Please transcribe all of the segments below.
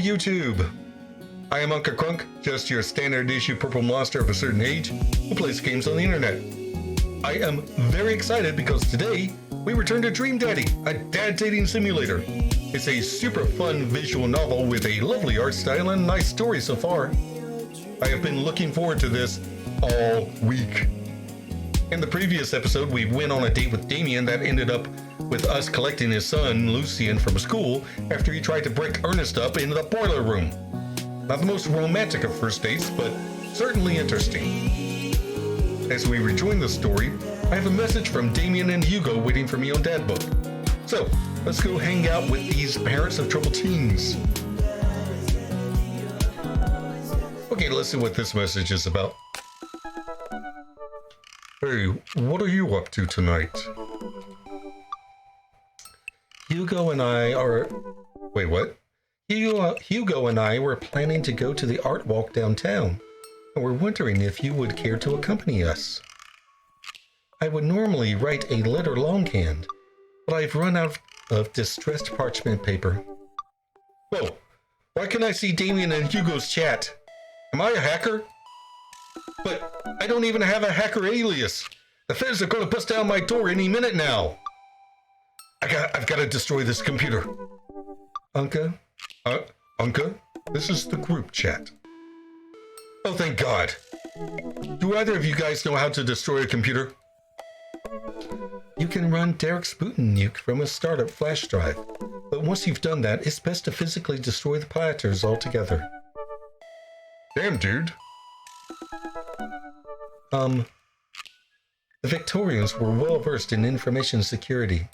YouTube. I am Unca Crunk, just your standard issue purple monster of a certain age who plays games on the internet. I am very excited because today we return to Dream Daddy, a dad dating simulator. It's a super fun visual novel with a lovely art style and nice story so far. I have been looking forward to this all week. In the previous episode, we went on a date with Damien that ended up with us collecting his son, Lucien, from school after he tried to break Ernest up into the boiler room. Not the most romantic of first dates, but certainly interesting. As we rejoin the story, I have a message from Damien and Hugo waiting for me on Dad Book. So, let's go hang out with these parents of troubled teens. Okay, let's see what this message is about. Hey, what are you up to tonight? Hugo and I are... Wait, what? Hugo and I were planning to go to the art walk downtown, and we're wondering if you would care to accompany us. I would normally write a letter longhand, but I've run out of distressed parchment paper. Whoa, why can't I see Damien and Hugo's chat? Am I a hacker? But I don't even have a hacker alias. The feds are going to bust down my door any minute now. I've got to destroy this computer. Unca, this is the group chat. Oh, thank God. Do either of you guys know how to destroy a computer? You can run Derek's Putin nuke from a startup flash drive, but once you've done that, it's best to physically destroy the platters altogether. Damn, dude. The Victorians were well versed in information security.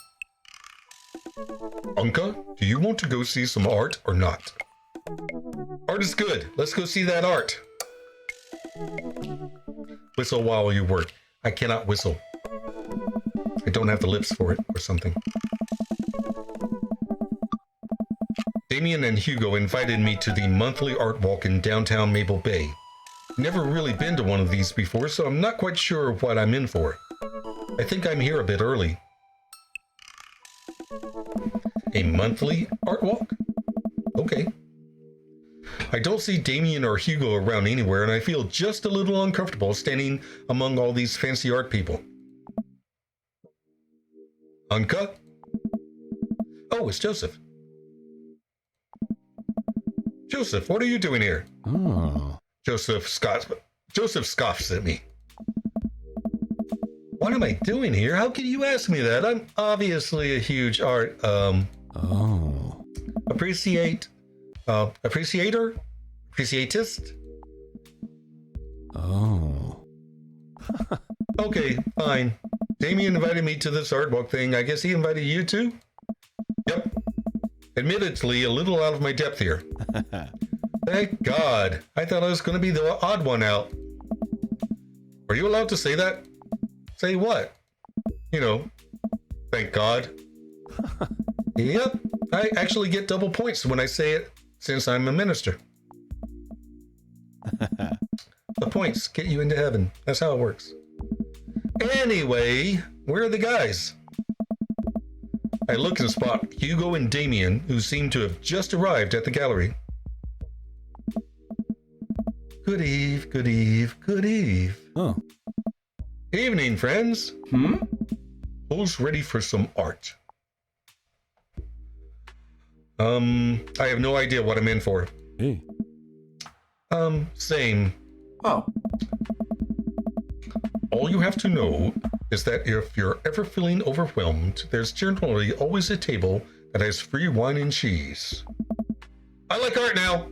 Unca, do you want to go see some art or not? Art is good. Let's go see that art. Whistle while you work. I cannot whistle. I don't have the lips for it or something. Damien and Hugo invited me to the monthly art walk in downtown Maple Bay. Never really been to one of these before, so I'm not quite sure what I'm in for. I think I'm here a bit early. A monthly art walk? Okay. I don't see Damien or Hugo around anywhere, and I feel just a little uncomfortable standing among all these fancy art people. Unca? Oh, it's Joseph. Joseph, what are you doing here? Oh. Joseph scoffs at me. What am I doing here? How can you ask me that? I'm obviously a huge art, appreciatist? Oh. Okay, fine. Damien invited me to this art walk thing. I guess he invited you too? Yep. Admittedly, a little out of my depth here. Thank God. I thought I was going to be the odd one out. Are you allowed to say that? Say what? You know, thank God. Yep. I actually get double points when I say it since I'm a minister. The points get you into heaven. That's how it works. Anyway, where are the guys? I look and spot Hugo and Damien, who seem to have just arrived at the gallery. Good eve, good eve, good eve. Oh. Evening, friends. Who's ready for some art? I have no idea what I'm in for. Hey. Same. Oh. All you have to know is that if you're ever feeling overwhelmed, there's generally always a table that has free wine and cheese. I like art now.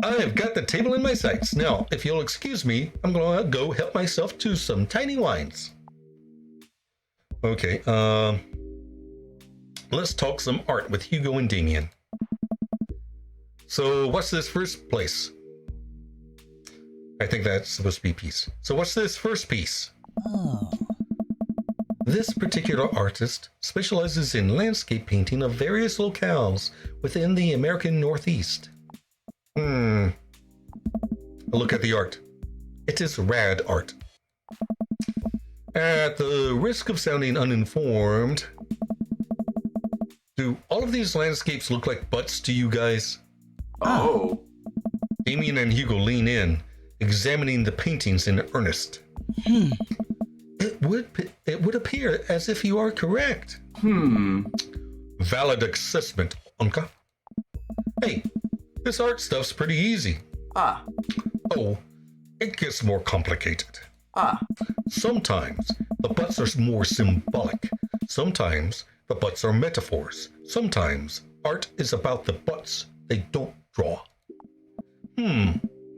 I've got the table in my sights. Now, if you'll excuse me, I'm gonna go help myself to some tiny wines. Okay, let's talk some art with Hugo and Damien. So, what's this first place? I think that's supposed to be piece. So, what's this first piece? Oh. This particular artist specializes in landscape painting of various locales within the American Northeast. A look at the art. It is rad art. At the risk of sounding uninformed, Do all of these landscapes look like butts to you guys? Oh. Damien and Hugo lean in, examining the paintings in earnest. It would appear as if you are correct. Valid assessment, Unca. Hey, this art stuff's pretty easy. Oh, it gets more complicated. Sometimes the butts are more symbolic. Sometimes the butts are metaphors. Sometimes art is about the butts they don't draw.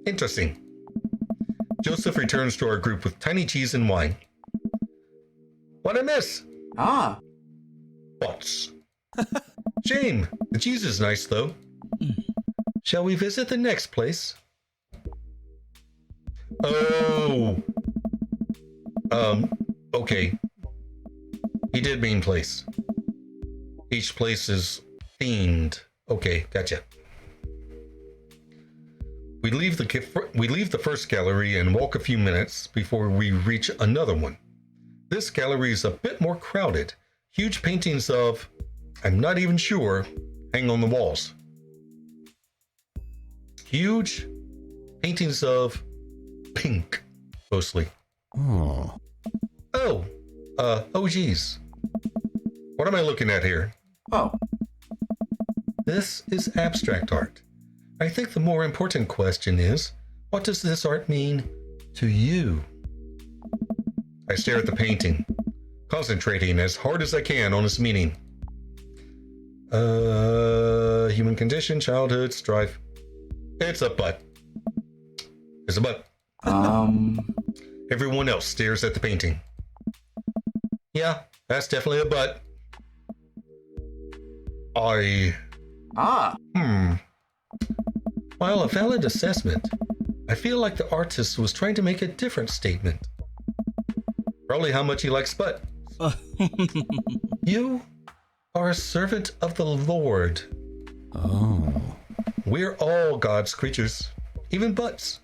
Interesting. Joseph returns to our group with tiny cheese and wine. What'd I miss? Butts. Shame. The cheese is nice, though. Shall we visit the next place? Oh. Okay. He did mean place. Each place is themed. Okay, gotcha. We leave the first gallery and walk a few minutes before we reach another one. This gallery is a bit more crowded. Huge paintings of, I'm not even sure, hang on the walls. Huge paintings of pink, mostly. Oh, geez. What am I looking at here? This is abstract art. I think the more important question is, what does this art mean to you? I stare at the painting, concentrating as hard as I can on its meaning. Human condition, childhood, strife. It's a butt. It's a butt. Everyone else stares at the painting. Yeah, that's definitely a butt. While a valid assessment, I feel like the artist was trying to make a different statement. Probably how much he likes butt. You are a servant of the Lord. We're all God's creatures, even butts.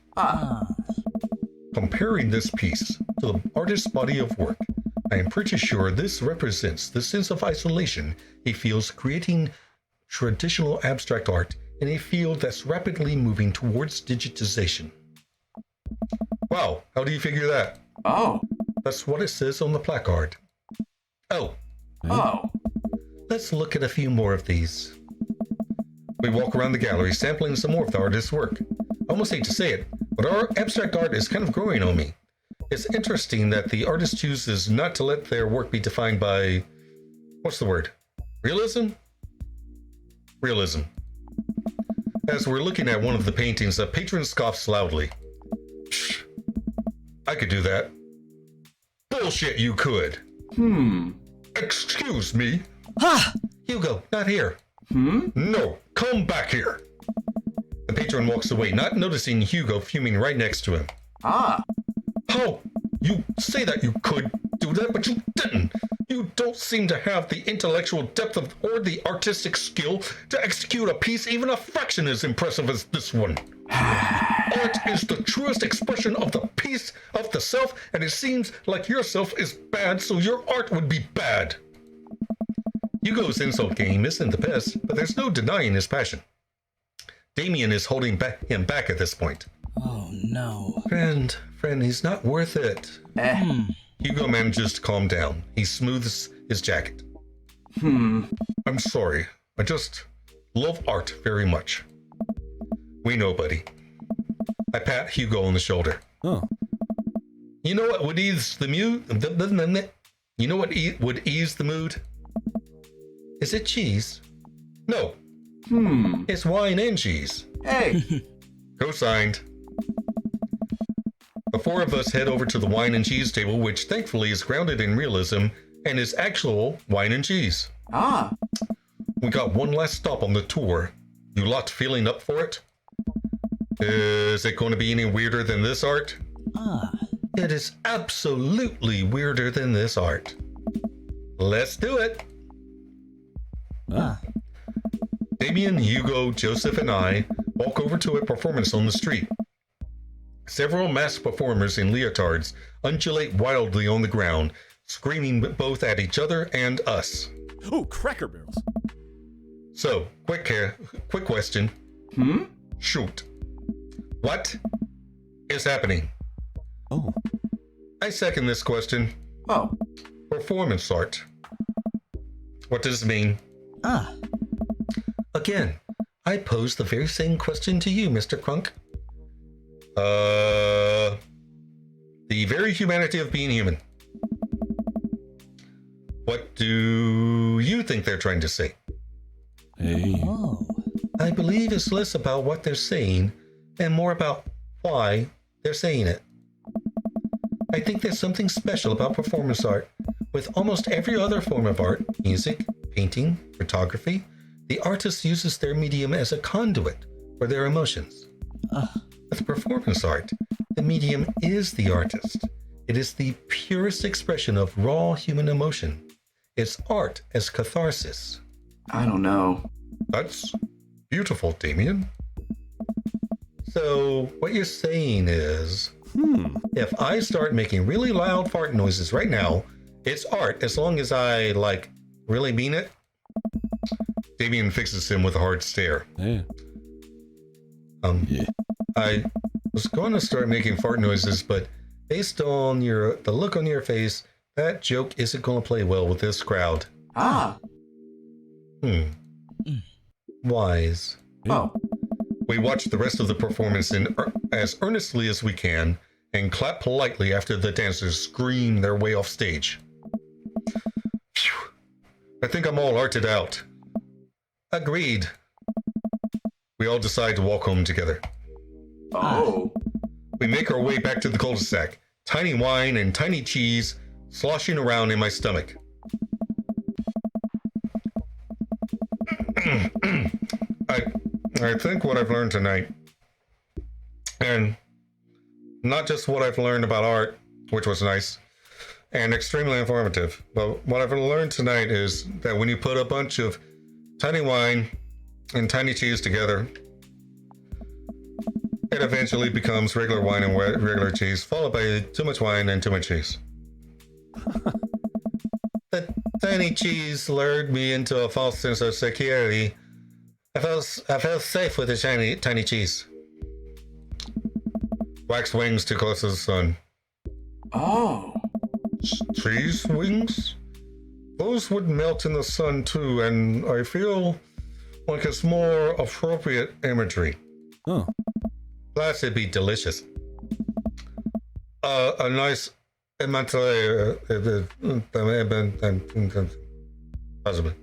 Comparing this piece to the artist's body of work, I am pretty sure this represents the sense of isolation he feels creating traditional abstract art in a field that's rapidly moving towards digitization. Wow, how do you figure that? That's what it says on the placard. Let's look at a few more of these. We walk around the gallery, sampling some more of the artist's work. I almost hate to say it, but our abstract art is kind of growing on me. It's interesting that the artist chooses not to let their work be defined by, what's the word? Realism? Realism. As we're looking at one of the paintings, a patron scoffs loudly. Psh, I could do that. Bullshit, you could. Excuse me. Hugo, not here. No, come back here. The patron walks away, not noticing Hugo fuming right next to him. How? You say that you could do that, but you didn't. You don't seem to have the intellectual depth or the artistic skill to execute a piece even a fraction as impressive as this one. Art is the truest expression of the piece of the self, and it seems like your self is bad, so your art would be bad. Hugo's insult game isn't the best, but there's no denying his passion. Damien is holding him back at this point. Oh no. Friend, he's not worth it. Hugo manages to calm down. He smooths his jacket. I'm sorry. I just love art very much. We know, buddy. I pat Hugo on the shoulder. You know what would ease the mood? You know what would ease the mood? Is it cheese? No. It's wine and cheese. Hey. Co-signed. The four of us head over to the wine and cheese table, which thankfully is grounded in realism and is actual wine and cheese. We got one last stop on the tour. You lot feeling up for it? Is it going to be any weirder than this art? It is absolutely weirder than this art. Let's do it. Damien, Hugo, Joseph, and I walk over to a performance on the street. Several masked performers in leotards undulate wildly on the ground, screaming both at each other and us. Oh, Cracker Barrels. So, quick question. Hmm? Shoot. What is happening? Oh. I second this question. Oh. Performance art. What does it mean? Ah. Again, I pose the very same question to you, Mr. Crunk. The very humanity of being human. What do you think they're trying to say? Hey. Oh. I believe it's less about what they're saying and more about why they're saying it. I think there's something special about performance art. With almost every other form of art, music, painting, photography, the artist uses their medium as a conduit for their emotions. With performance art, the medium is the artist. It is the purest expression of raw human emotion. It's art as catharsis. I don't know. That's beautiful, Damien. So, what you're saying is, if I start making really loud fart noises right now, it's art as long as I, really mean it? Damien fixes him with a hard stare. Yeah. Yeah. I was going to start making fart noises, but based on the look on your face, that joke isn't going to play well with this crowd. Ah. Wise. Oh. We watch the rest of the performance as earnestly as we can and clap politely after the dancers scream their way off stage. Phew. I think I'm all arted out. Agreed. We all decide to walk home together. Oh. We make our way back to the cul-de-sac, tiny wine and tiny cheese sloshing around in my stomach. I think what I've learned tonight, and not just what I've learned about art, which was nice and extremely informative, but what I've learned tonight is that when you put a bunch of tiny wine and tiny cheese together, it eventually becomes regular wine and regular cheese, followed by too much wine and too much cheese. The tiny cheese lured me into a false sense of security. I felt safe with the tiny cheese. Wax wings too close to the sun. Oh. Cheese wings? Those would melt in the sun too, and I feel like it's more appropriate imagery. Oh. Plus, it'd be delicious. A nice possibly.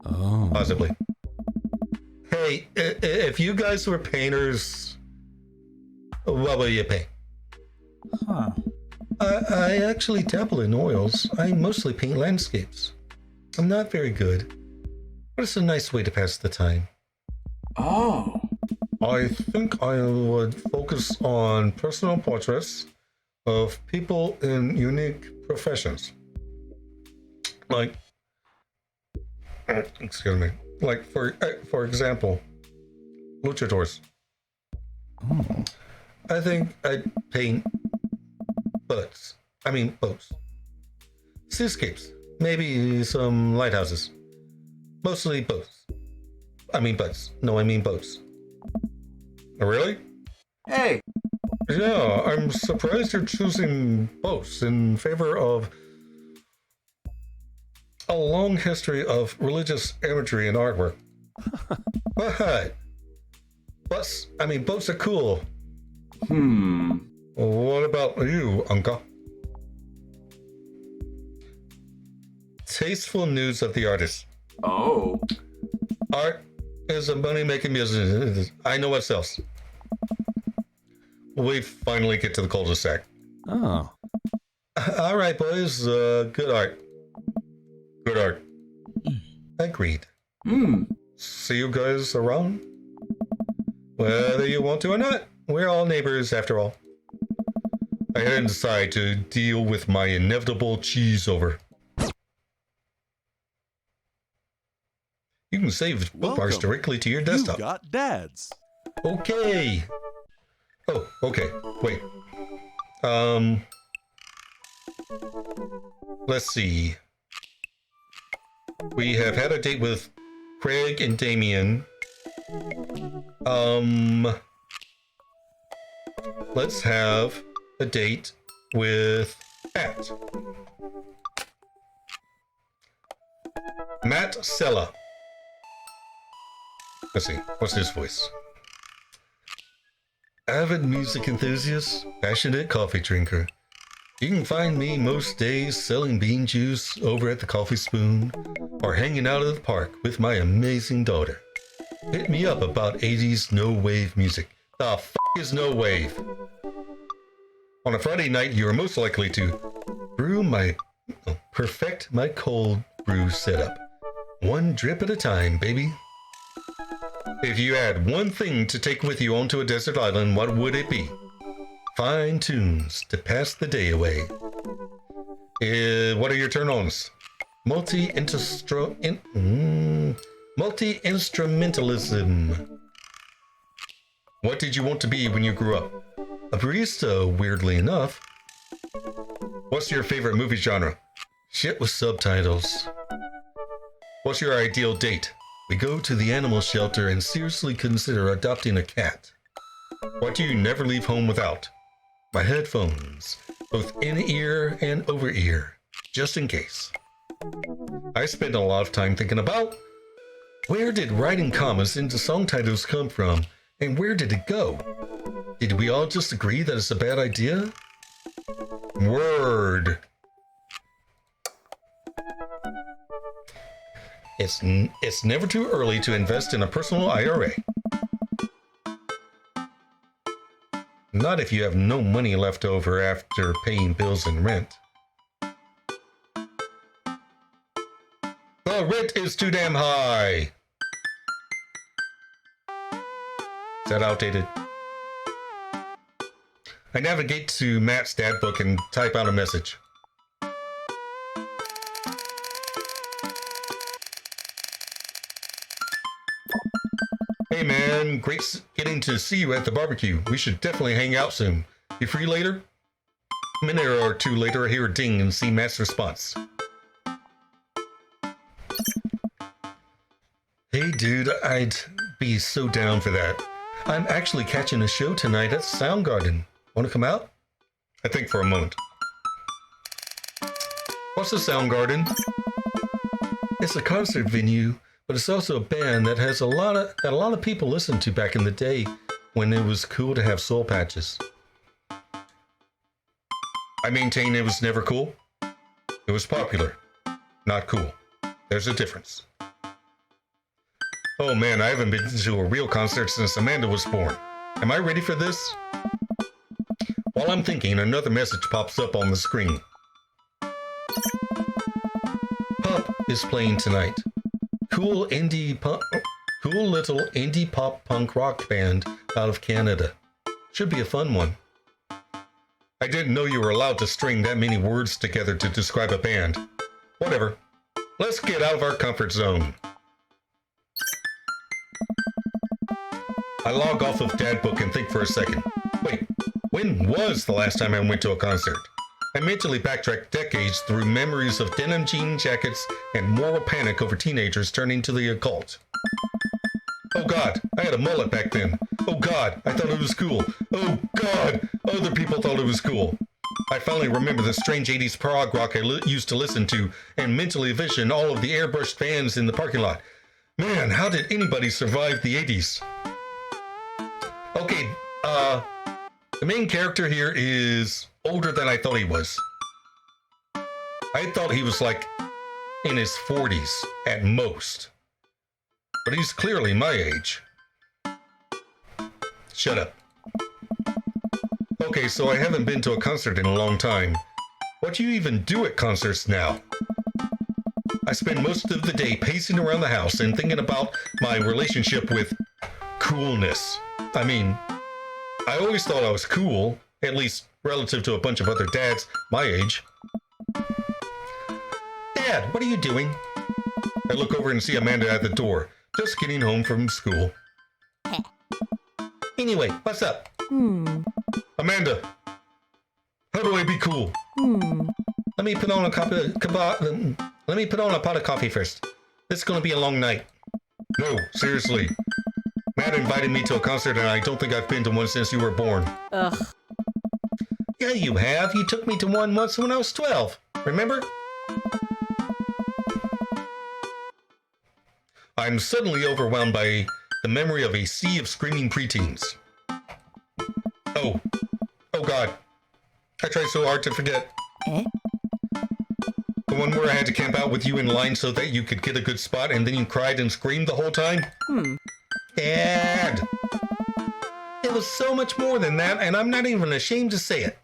Oh. Possibly. Hey, if you guys were painters, what would you paint? Huh. I actually dabble in oils. I mostly paint landscapes. I'm not very good, but it's a nice way to pass the time. Oh. I think I would focus on personal portraits of people in unique professions. Excuse me. For example, luchadors. Oh. I think I'd paint boats. Seascapes. Maybe some lighthouses. Mostly boats. Boats. No, I mean boats. Oh, really? Hey. Yeah, I'm surprised you're choosing boats in favor of a long history of religious imagery and artwork. But boats are cool. What about you, Unca? Tasteful nudes of the artist. Oh. Art is a money-making business. I know what sells. We finally get to the cul-de-sac. Oh. All right, boys. Good art. Good art. Agreed. See you guys around? Whether you want to or not, we're all neighbors after all. I head inside to deal with my inevitable cheese over. You can save bookmarks Welcome. directly to your You desktop. got dads. Okay. Oh, okay. Wait. Let's see. We have had a date with Craig and Damien. Let's have a date with Matt Sella. Let's see, what's his voice? Avid music enthusiast, passionate coffee drinker. You can find me most days selling bean juice over at the Coffee Spoon or hanging out at the park with my amazing daughter. Hit me up about 80s no-wave music. The f*** is no-wave? On a Friday night, you are most likely to perfect my cold brew setup. One drip at a time, baby. If you had one thing to take with you onto a desert island, what would it be? Fine tunes to pass the day away. What are your turn-ons? Multi-instrumentalism. What did you want to be when you grew up? A barista, weirdly enough. What's your favorite movie genre? Shit with subtitles. What's your ideal date? We go to the animal shelter and seriously consider adopting a cat. What do you never leave home without? My headphones, both in-ear and over-ear, just in case. I spend a lot of time thinking about where did writing commas into song titles come from, and where did it go? Did we all just agree that it's a bad idea? Word. It's never too early to invest in a personal IRA. Not if you have no money left over after paying bills and rent. The rent is too damn high. Is that outdated? I navigate to Matt's dad book and type out a message. Hey man, great getting to see you at the barbecue. We should definitely hang out soon. You free later? A minute or two later, I hear a ding and see Matt's response. Hey dude, I'd be so down for that. I'm actually catching a show tonight at Soundgarden. Want to come out? I think for a moment. What's the Soundgarden? It's a concert venue, but it's also a band that has a lot of people listened to back in the day when it was cool to have soul patches. I maintain it was never cool. It was popular, not cool. There's a difference. Oh man, I haven't been to a real concert since Amanda was born. Am I ready for this? While I'm thinking, another message pops up on the screen. Pup is playing tonight. Cool little indie pop punk rock band out of Canada. Should be a fun one. I didn't know you were allowed to string that many words together to describe a band. Whatever. Let's get out of our comfort zone. I log off of Dad Book and think for a second. Wait, when was the last time I went to a concert? I mentally backtrack decades through memories of denim jean jackets and moral panic over teenagers turning to the occult. Oh God, I had a mullet back then. Oh God, I thought it was cool. Oh God, other people thought it was cool. I finally remember the strange 80s prog rock I used to listen to and mentally envision all of the airbrushed bands in the parking lot. Man, how did anybody survive the 80s? Okay, the main character here is older than I thought he was. I thought he was like in his 40s at most. But he's clearly my age. Shut up. Okay, so I haven't been to a concert in a long time. What do you even do at concerts now? I spend most of the day pacing around the house and thinking about my relationship with coolness. I mean, I always thought I was cool, at least relative to a bunch of other dads my age. Dad, what are you doing? I look over and see Amanda at the door, just getting home from school. Anyway, what's up? Amanda, how do I be cool? Let me put on a pot of coffee first. This is gonna be a long night. No, seriously. Matt invited me to a concert and I don't think I've been to one since you were born. Ugh. Yeah, you have. You took me to one once when I was 12. Remember? I'm suddenly overwhelmed by the memory of a sea of screaming preteens. Oh. Oh God. I tried so hard to forget. Eh? The one where I had to camp out with you in line so that you could get a good spot and then you cried and screamed the whole time? Dad! It was so much more than that, and I'm not even ashamed to say it.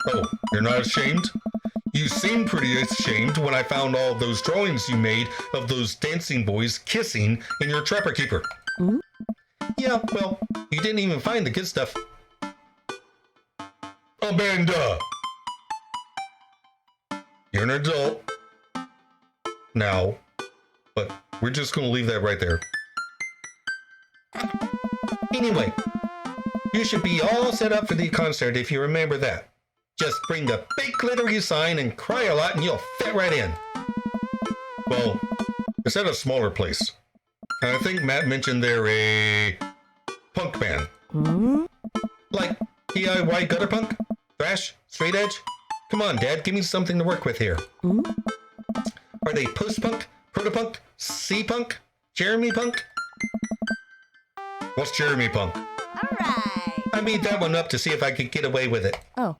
Oh, you're not ashamed? You seemed pretty ashamed when I found all those drawings you made of those dancing boys kissing in your Trapper Keeper. Yeah, well, you didn't even find the good stuff. Amanda! You're an adult now, but we're just gonna leave that right there. Anyway, you should be all set up for the concert if you remember that. Just bring a big glittery sign and cry a lot and you'll fit right in. Well, it's at a smaller place. And I think Matt mentioned they're a punk band. Like DIY gutter punk? Thrash? Straight edge? Come on, Dad, give me something to work with here. Are they post-punk? Proto-punk? C-punk? Jeremy punk? What's Jeremy punk? All right. I made that one up to see if I could get away with it. Oh.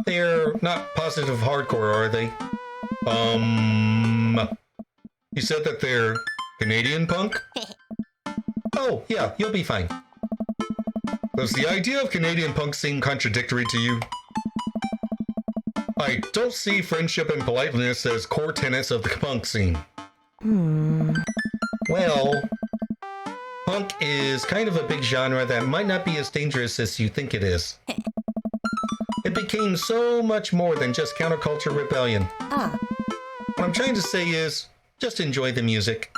They're not positive hardcore, are they? You said that they're Canadian punk? Oh, yeah, you'll be fine. Does the idea of Canadian punk seem contradictory to you? I don't see friendship and politeness as core tenets of the punk scene. Well, punk is kind of a big genre that might not be as dangerous as you think it is. It became so much more than just counterculture rebellion. What I'm trying to say is, just enjoy the music.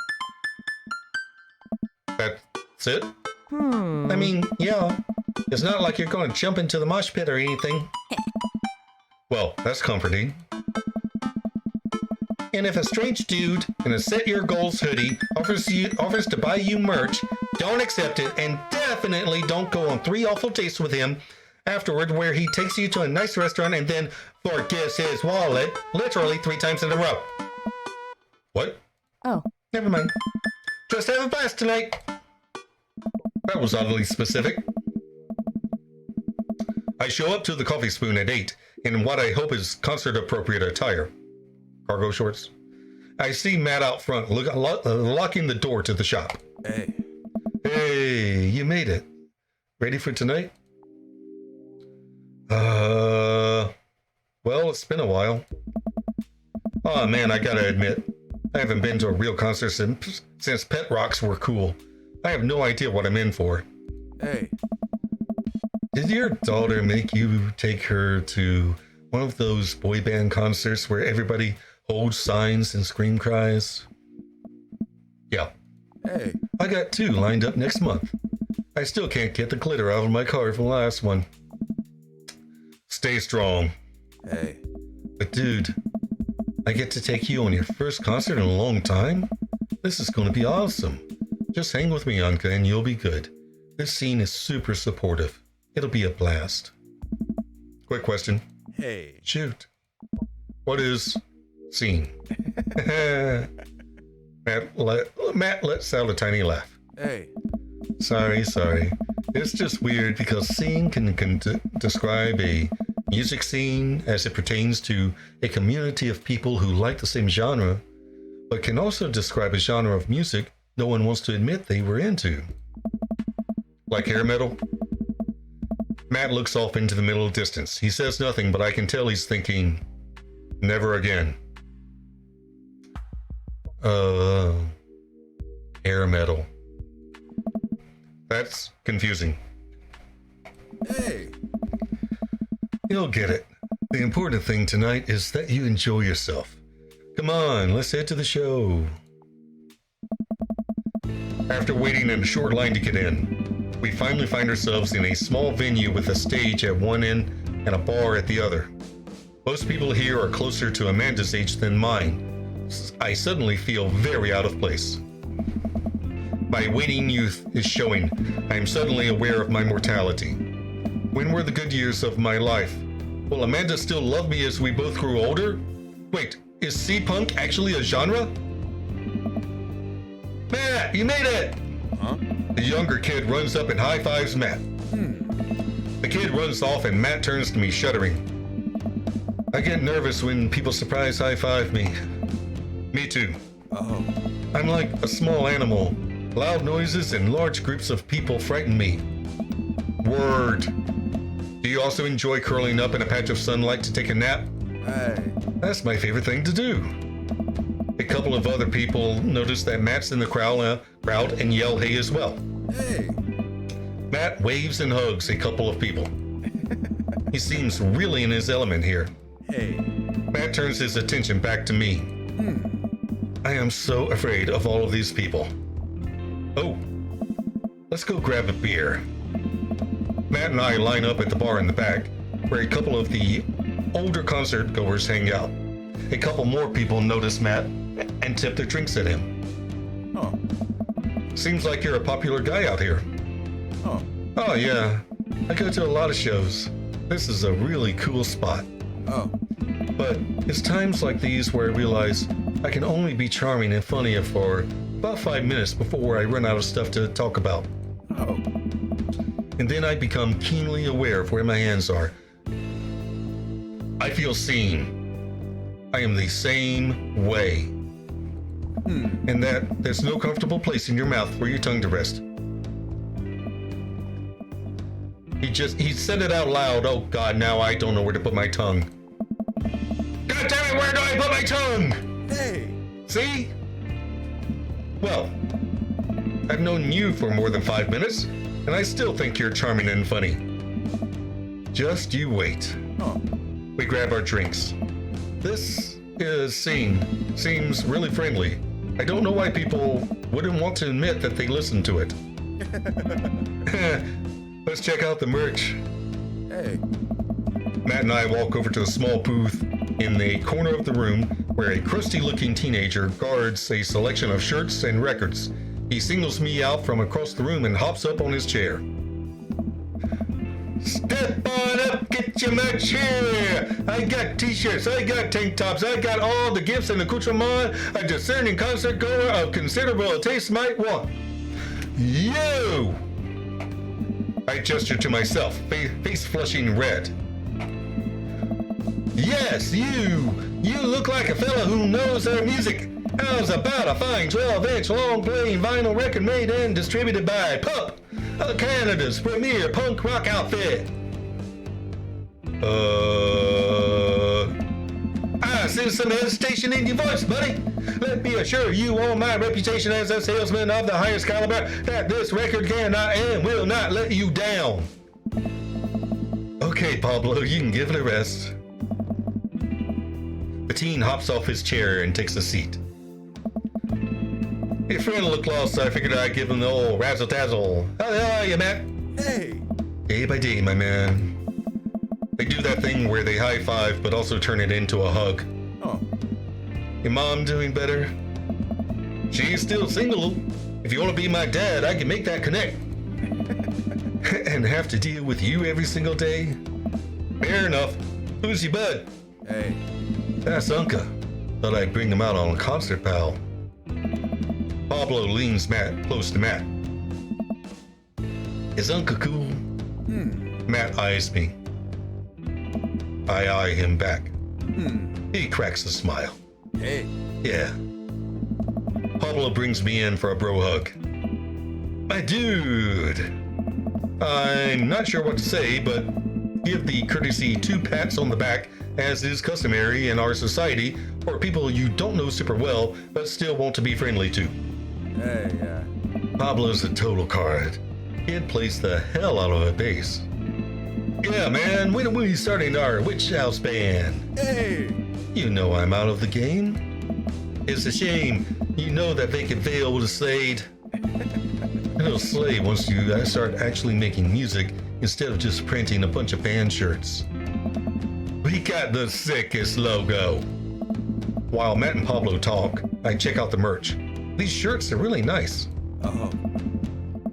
That's it? I mean, yeah. It's not like you're going to jump into the mosh pit or anything. Well, that's comforting. And if a strange dude in a Set Your Goals hoodie offers to buy you merch, don't accept it, and definitely don't go on 3 awful dates with him afterward where he takes you to a nice restaurant and then forgets his wallet literally 3 times in a row. What? Oh. Never mind. Just have a blast tonight. That was oddly specific. I show up to the Coffee Spoon at 8 in what I hope is concert-appropriate attire. Cargo shorts. I see Matt out front locking the door to the shop. Hey. Hey, you made it. Ready for tonight? Well, it's been a while. Oh man, I gotta admit, I haven't been to a real concert since Pet Rocks were cool. I have no idea what I'm in for. Hey. Did your daughter make you take her to one of those boy band concerts where everybody holds signs and scream cries? Yeah. Hey. I got 2 lined up next month. I still can't get the glitter out of my car from the last one. Stay strong. Hey. But dude, I get to take you on your first concert in a long time? This is going to be awesome. Just hang with me, Unca, and you'll be good. This scene is super supportive. It'll be a blast. Quick question. Hey. Shoot. What is scene? Matt lets out a tiny laugh. Hey. Sorry. It's just weird because scene can describe a music scene as it pertains to a community of people who like the same genre, but can also describe a genre of music no one wants to admit they were into. Like hair metal? Matt looks off into the middle distance. He says nothing, but I can tell he's thinking, never again. Hair metal. That's confusing. Hey. You'll get it. The important thing tonight is that you enjoy yourself. Come on, let's head to the show. After waiting in a short line to get in, we finally find ourselves in a small venue with a stage at one end and a bar at the other. Most people here are closer to Amanda's age than mine, I suddenly feel very out of place. My waning youth is showing. I am suddenly aware of my mortality. When were the good years of my life? Will Amanda still love me as we both grew older? Wait, is C-punk actually a genre? Matt, you made it! Huh? The younger kid runs up and high-fives Matt. The kid runs off and Matt turns to me, shuddering. I get nervous when people surprise high-five me. Me too. Oh. I'm like a small animal. Loud noises and large groups of people frighten me. Word. Do you also enjoy curling up in a patch of sunlight to take a nap? Hey. That's my favorite thing to do. A couple of other people notice that Matt's in the crowd and yell hey as well. Hey. Matt waves and hugs a couple of people. He seems really in his element here. Hey. Matt turns his attention back to me. I am so afraid of all of these people. Oh, let's go grab a beer. Matt and I line up at the bar in the back, where a couple of the older concert goers hang out. A couple more people notice Matt and tip their drinks at him. Oh. Seems like you're a popular guy out here. Oh. Oh yeah, I go to a lot of shows. This is a really cool spot. Oh. But it's times like these where I realize I can only be charming and funny for about 5 minutes before I run out of stuff to talk about. Oh. And then I become keenly aware of where my hands are. I feel seen. I am the same way. And that there's no comfortable place in your mouth for your tongue to rest. He said it out loud. Oh God, now I don't know where to put my tongue. God damn it, where do I put my tongue? Hey. See? Well, I've known you for more than 5 minutes, and I still think you're charming and funny. Just you wait. Oh. We grab our drinks. This scene seems really friendly. I don't know why people wouldn't want to admit that they listen to it. Let's check out the merch. Hey. Matt and I walk over to a small booth in the corner of the room where a crusty-looking teenager guards a selection of shirts and records. He singles me out from across the room and hops up on his chair. Step on up, get your merch here. I got t-shirts, I got tank tops, I got all the gifts and accoutrement a discerning concert goer of considerable taste might want. You! I gesture to myself, face flushing red. Yes, you! You look like a fella who knows their music. How's about a fine 12-inch long-playing vinyl record made and distributed by Pup, Canada's premier punk rock outfit? I see some hesitation in your voice, buddy. Let me assure you on my reputation as a salesman of the highest caliber that this record cannot and will not let you down. Okay, Pablo, you can give it a rest. The teen hops off his chair and takes a seat. Your friend looked lost, so I figured I'd give him the old razzle-dazzle. How the hell are you, Matt? Hey. Day by day, my man. They do that thing where they high-five, but also turn it into a hug. Oh. Your mom doing better? She's still single. If you want to be my dad, I can make that connect. And have to deal with you every single day? Fair enough. Who's your bud? Hey. That's Unca. Thought I'd bring him out on a concert, pal. Pablo leans close to Matt. Is Unca cool? Matt eyes me. I eye him back. He cracks a smile. Hey. Yeah. Pablo brings me in for a bro hug. My dude. I'm not sure what to say, but give the courtesy 2 pats on the back, as is customary in our society for people you don't know super well, but still want to be friendly to. Hey, yeah. Pablo's a total card. Kid plays the hell out of a bass. Yeah, man, when are we starting our Witch House band? Hey. You know I'm out of the game. It's a shame. You know that they can fail with a Slade. It'll slay once you start actually making music instead of just printing a bunch of band shirts. We got the sickest logo. While Matt and Pablo talk, I check out the merch. These shirts are really nice. Oh,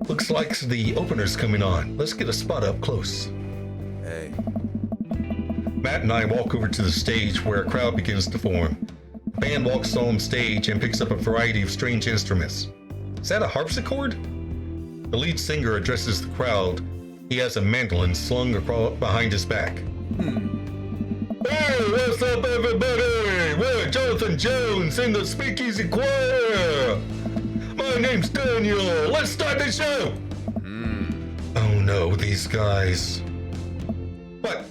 Looks like the opener's coming on. Let's get a spot up close. hey. Matt and I walk over to the stage where a crowd begins to form. The band walks on stage and picks up a variety of strange instruments. Is that a harpsichord? The lead singer addresses the crowd. He has a mandolin slung behind his back. Hey, what's up, everybody? We're Jonathan Jones in the Speakeasy Choir. My name's Daniel. Let's start the show. Oh no, these guys. What?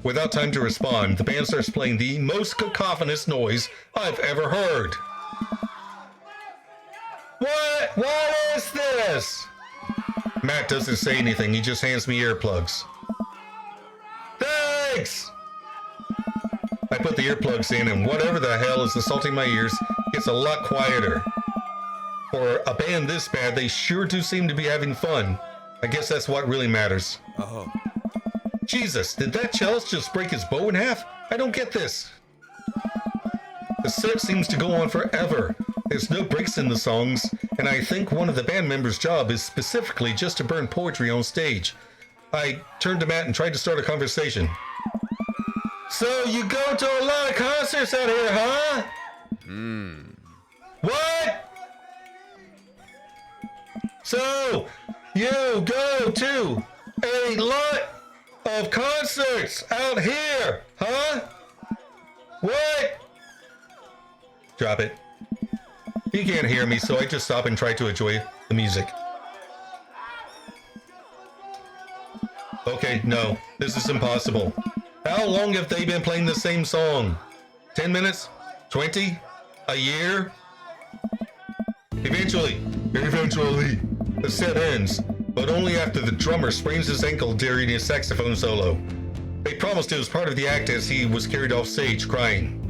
Without time to respond, the band starts playing the most cacophonous noise I've ever heard. What is this? Matt doesn't say anything, he just hands me earplugs. Thanks! I put the earplugs in and whatever the hell is assaulting my ears gets a lot quieter. For a band this bad, they sure do seem to be having fun. I guess that's what really matters. Oh, Jesus, did that cellist just break his bow in half? I don't get this. The set seems to go on forever. There's no breaks in the songs, and I think one of the band members' job is specifically just to burn poetry on stage. I turned to Matt and tried to start a conversation. So you go to a lot of concerts out here, huh? What? So you go to a lot of concerts out here, huh? What? Drop it. He can't hear me, so I just stop and try to enjoy the music. Okay, no, this is impossible. How long have they been playing the same song? 10 minutes? 20? A year? Eventually, the set ends, but only after the drummer sprains his ankle during his saxophone solo. They promised it was part of the act as he was carried off stage crying.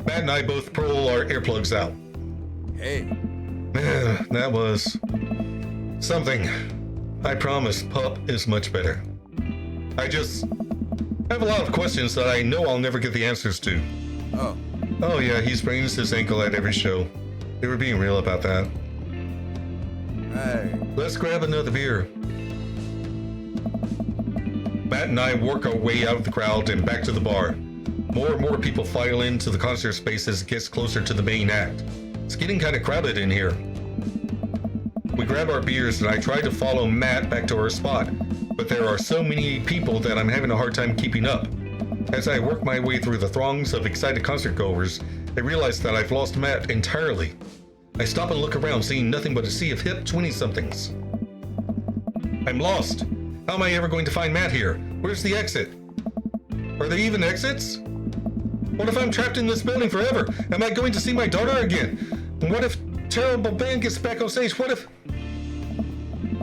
Matt and I both pull our earplugs out. hey. Man, that was something. I promise Pup is much better. I just have a lot of questions that I know I'll never get the answers to. Oh yeah, he sprains his ankle at every show. They were being real about that. Hey. Let's grab another beer. Matt and I work our way out of the crowd and back to the bar. More and more people file into the concert space as it gets closer to the main act. It's getting kind of crowded in here. We grab our beers and I try to follow Matt back to our spot, but there are so many people that I'm having a hard time keeping up. As I work my way through the throngs of excited concert goers, I realize that I've lost Matt entirely. I stop and look around, seeing nothing but a sea of hip 20-somethings. I'm lost. How am I ever going to find Matt here? Where's the exit? Are there even exits? What if I'm trapped in this building forever? Am I going to see my daughter again? And what if terrible band gets back on stage? What if...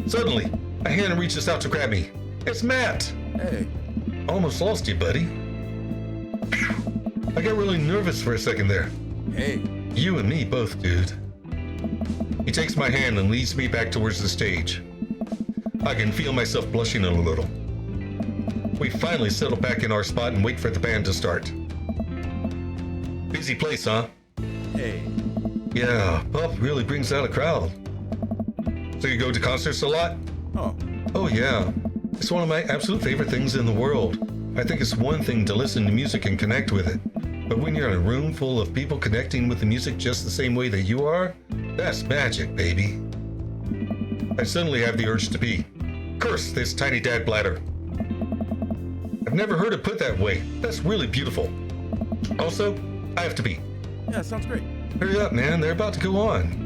Suddenly, a hand reaches out to grab me. It's Matt. Hey. Almost lost you, buddy. I got really nervous for a second there. Hey. You and me both, dude. He takes my hand and leads me back towards the stage. I can feel myself blushing a little. We finally settle back in our spot and wait for the band to start. Busy place, huh? Hey. Yeah, Pup really brings out a crowd. So you go to concerts a lot? Oh yeah. It's one of my absolute favorite things in the world. I think it's one thing to listen to music and connect with it. But when you're in a room full of people connecting with the music just the same way that you are, that's magic, baby. I suddenly have the urge to pee. Curse this tiny dad bladder. I've never heard it put that way. That's really beautiful. Also, I have to pee. Yeah, sounds great. Hurry up, man. They're about to go on.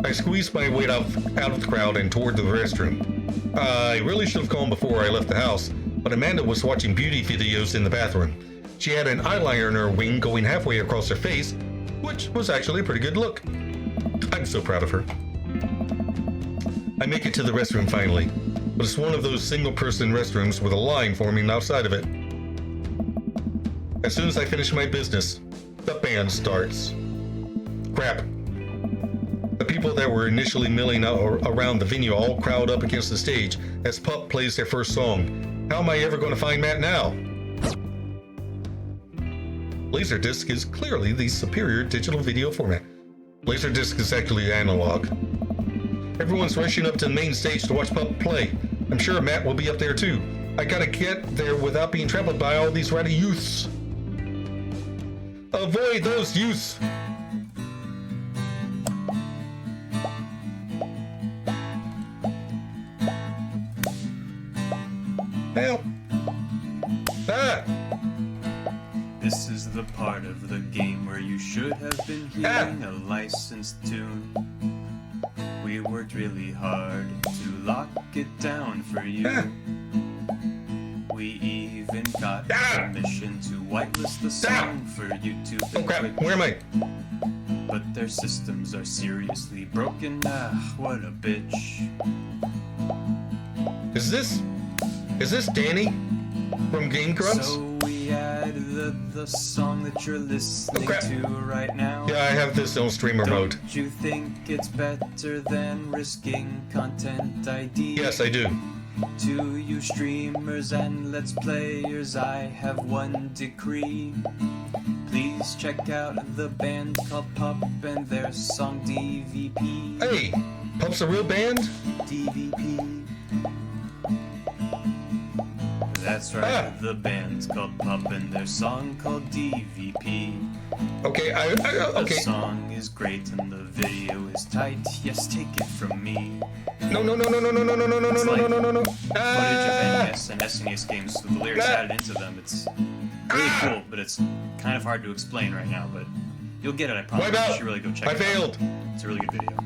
I squeezed my way out of the crowd and toward the restroom. I really should have gone before I left the house, but Amanda was watching beauty videos in the bathroom. She had an eyeliner wing going halfway across her face, which was actually a pretty good look. I'm so proud of her. I make it to the restroom finally, but it's one of those single-person restrooms with a line forming outside of it. As soon as I finish my business, the band starts. Crap. The people that were initially milling out around the venue all crowd up against the stage as Pup plays their first song. How am I ever going to find Matt now? Laserdisc is clearly the superior digital video format. Laserdisc is actually analog. Everyone's rushing up to the main stage to watch Pup play. I'm sure Matt will be up there too. I gotta get there without being trampled by all these rowdy youths. Avoid those youths! Help! Ah! This is the part of the game where you should have been hearing a licensed tune. We worked really hard to lock it down for you. We even got permission to whitelist the song for YouTube. Oh crap, where am I? But their systems are seriously broken. What a bitch. Is this Danny from Game Grumps? So we added the song that you're listening to right now. Yeah, I have this on streamer mode. Don't you think it's better than risking content ID? Yes, I do. To you streamers and let's players, I have one decree. Please check out the band called Pup and their song DVP. Hey, Pup's a real band? DVP. That's right, the band's called Pup and their song called DVP. Okay, The okay. song is great and the video is tight. Yes, take it from me. No. Footage of NES and SNES games with the lyrics added into them. It's really cool, but it's kind of hard to explain right now. But you'll get it, I promise. Wipe out. You should really go check I it failed. out. It's a really good video.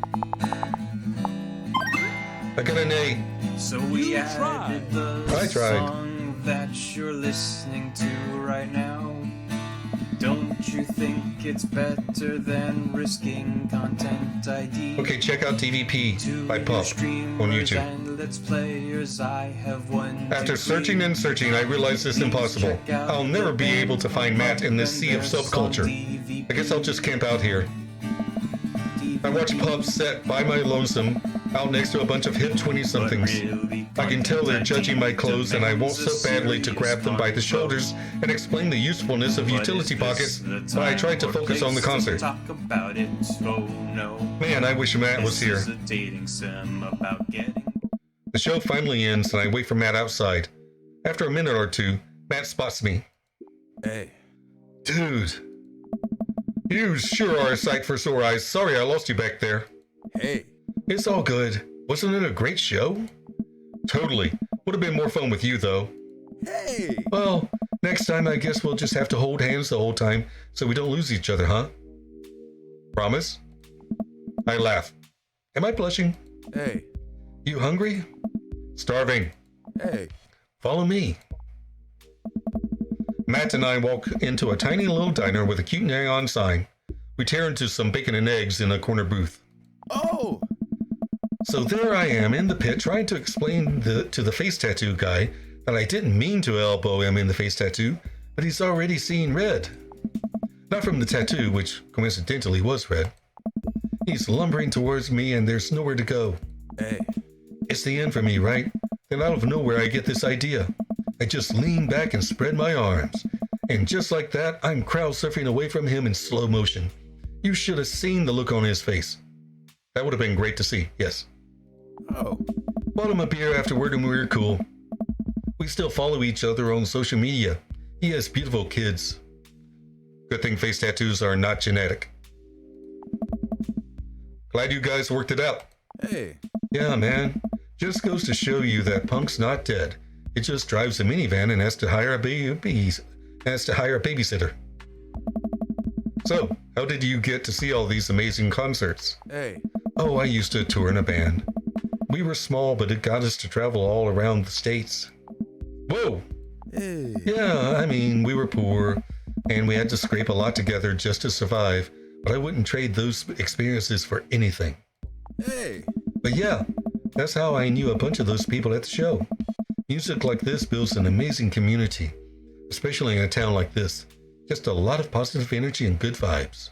I got an A. So we added the I tried. song that you're listening to right now. Don't you think it's better than risking content ID? Okay, check out DVP by Pup on YouTube. And let's players, I have one After searching and searching, I realized it's impossible. I'll never be able to find Matt in this sea of subculture. I guess I'll just camp out here. I watch Pup set by my lonesome, out next to a bunch of hip 20-somethings. I can tell they're judging my clothes, and I want so badly to grab them by the shoulders and explain the usefulness of utility pockets, but I tried to focus on the concert. Talk about it. Oh no. Man, I wish Matt was here. This is a dating sim about getting. The show finally ends, and I wait for Matt outside. After a minute or two, Matt spots me. Hey. Dude, you sure are a sight for sore eyes. Sorry I lost you back there. Hey. It's all good. Wasn't it a great show? Totally. Would have been more fun with you, though. Hey. Well, next time I guess we'll just have to hold hands the whole time so we don't lose each other, huh? Promise? I laugh. Am I blushing? Hey. You hungry? Starving. Hey. Follow me. Matt and I walk into a tiny little diner with a cute neon sign. We tear into some bacon and eggs in a corner booth. Oh. So there I am in the pit trying to explain to the face tattoo guy that I didn't mean to elbow him in the face tattoo, but he's already seeing red. Not from the tattoo, which coincidentally was red. He's lumbering towards me and there's nowhere to go. Hey. It's the end for me, right? Then out of nowhere I get this idea. I just lean back and spread my arms. And just like that, I'm crowd surfing away from him in slow motion. You should have seen the look on his face. That would have been great to see, yes. Oh. Bought him a beer afterward and we were cool. We still follow each other on social media. He has beautiful kids. Good thing face tattoos are not genetic. Glad you guys worked it out. Hey. Yeah, man. Just goes to show you that Punk's not dead. It just drives a minivan and has to hire a babysitter. So, how did you get to see all these amazing concerts? Hey. Oh, I used to tour in a band. We were small, but it got us to travel all around the States. Whoa! Hey. Yeah, I mean, we were poor, and we had to scrape a lot together just to survive, but I wouldn't trade those experiences for anything. Hey. But yeah, that's how I knew a bunch of those people at the show. Music like this builds an amazing community, especially in a town like this. Just a lot of positive energy and good vibes.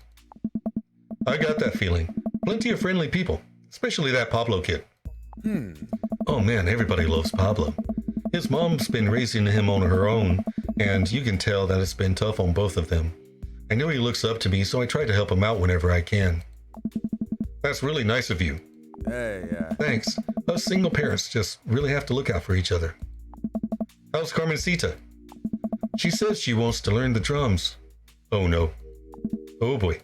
I got that feeling. Plenty of friendly people, especially that Pablo kid. Oh man, everybody loves Pablo. His mom's been raising him on her own, and you can tell that it's been tough on both of them. I know he looks up to me, so I try to help him out whenever I can. That's really nice of you. Hey, Thanks. Us single parents just really have to look out for each other. How's Carmencita? She says she wants to learn the drums. Oh no. Oh boy.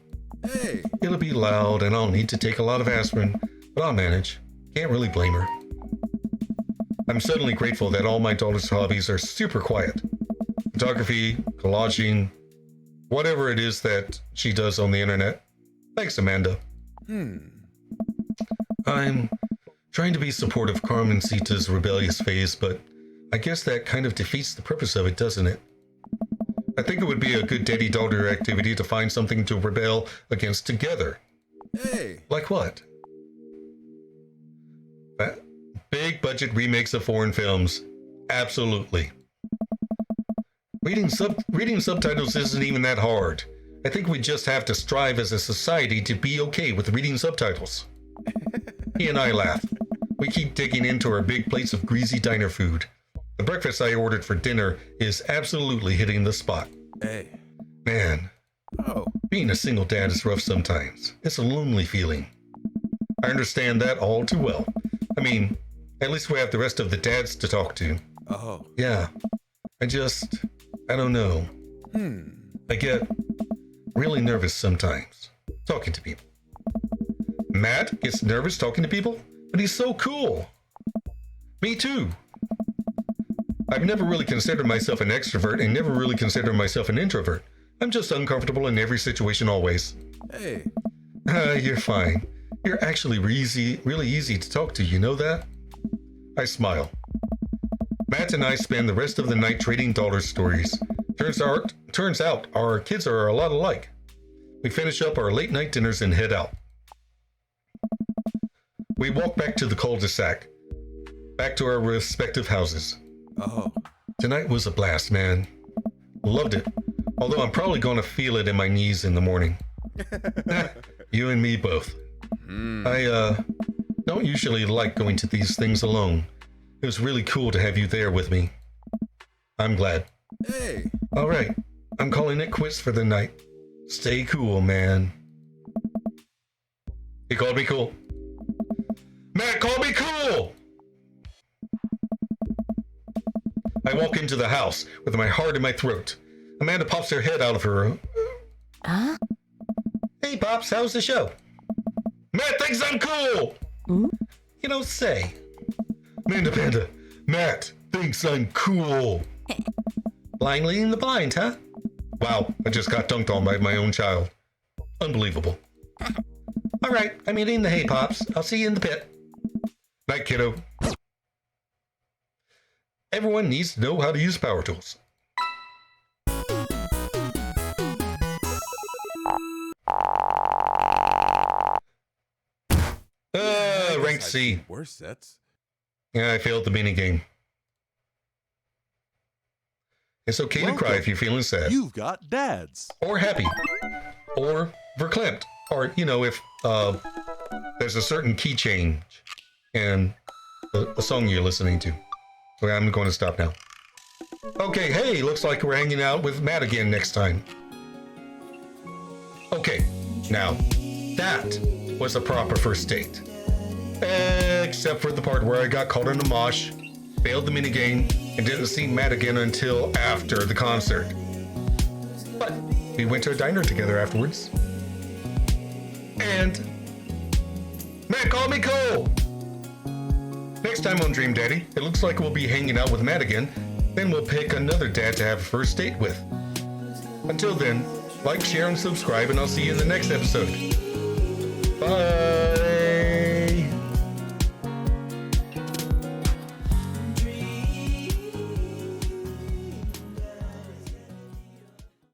hey, It'll be loud and I'll need to take a lot of aspirin, but I'll manage. Can't really blame her. I'm suddenly grateful that all my daughter's hobbies are super quiet. Photography, collaging, whatever it is that she does on the internet. Thanks, Amanda. I'm trying to be supportive of Carmencita's rebellious phase, but I guess that kind of defeats the purpose of it, doesn't it? I think it would be a good daddy-daughter activity to find something to rebel against together. hey. Like what? Big budget remakes of foreign films. Absolutely. Reading subtitles isn't even that hard. I think we just have to strive as a society to be okay with reading subtitles. He and I laugh. We keep digging into our big plates of greasy diner food. The breakfast I ordered for dinner is absolutely hitting the spot. Hey. Man, Oh. being a single dad is rough sometimes. It's a lonely feeling. I understand that all too well. I mean, at least we have the rest of the dads to talk to. Oh. Yeah, I don't know. I get really nervous sometimes talking to people. Matt gets nervous talking to people, but he's so cool. Me too. I've never really considered myself an extrovert and never really considered myself an introvert. I'm just uncomfortable in every situation always. Hey. You're fine. You're actually really easy to talk to, you know that? I smile. Matt and I spend the rest of the night trading dollar stories. Turns out our kids are a lot alike. We finish up our late night dinners and head out. We walk back to the cul-de-sac, back to our respective houses. Oh. Tonight was a blast, man. Loved it. Although I'm probably going to feel it in my knees in the morning. You and me both. I don't usually like going to these things alone. It was really cool to have you there with me. I'm glad. Hey. All right, I'm calling it quits for the night. Stay cool, man. He called me cool. Matt called me cool! I walk into the house with my heart in my throat. Amanda pops her head out of her. Huh? Hey, Pops, how's the show? Matt thinks I'm cool! You don't say. Amanda, Matt thinks I'm cool. Blind leading the blind, huh? Wow, I just got dunked on by my own child. Unbelievable. All right, I'm eating the hay, Pops. I'll see you in the pit. Night, kiddo. Everyone needs to know how to use power tools. Rank C. Worse sets. Yeah, I failed the mini game. It's okay to cry if you're feeling sad. You've got dads. Or happy. Or verklempt. Or, if there's a certain key change in the song you're listening to. Okay, I'm going to stop now. Okay, hey, looks like we're hanging out with Matt again next time. Okay, now, that was a proper first date. Except for the part where I got caught in a mosh, failed the minigame, and didn't see Matt again until after the concert. But we went to a diner together afterwards. And Matt called me cool! Next time on Dream Daddy, it looks like we'll be hanging out with Matt again. Then we'll pick another dad to have a first date with. Until then, like, share, and subscribe, and I'll see you in the next episode. Bye!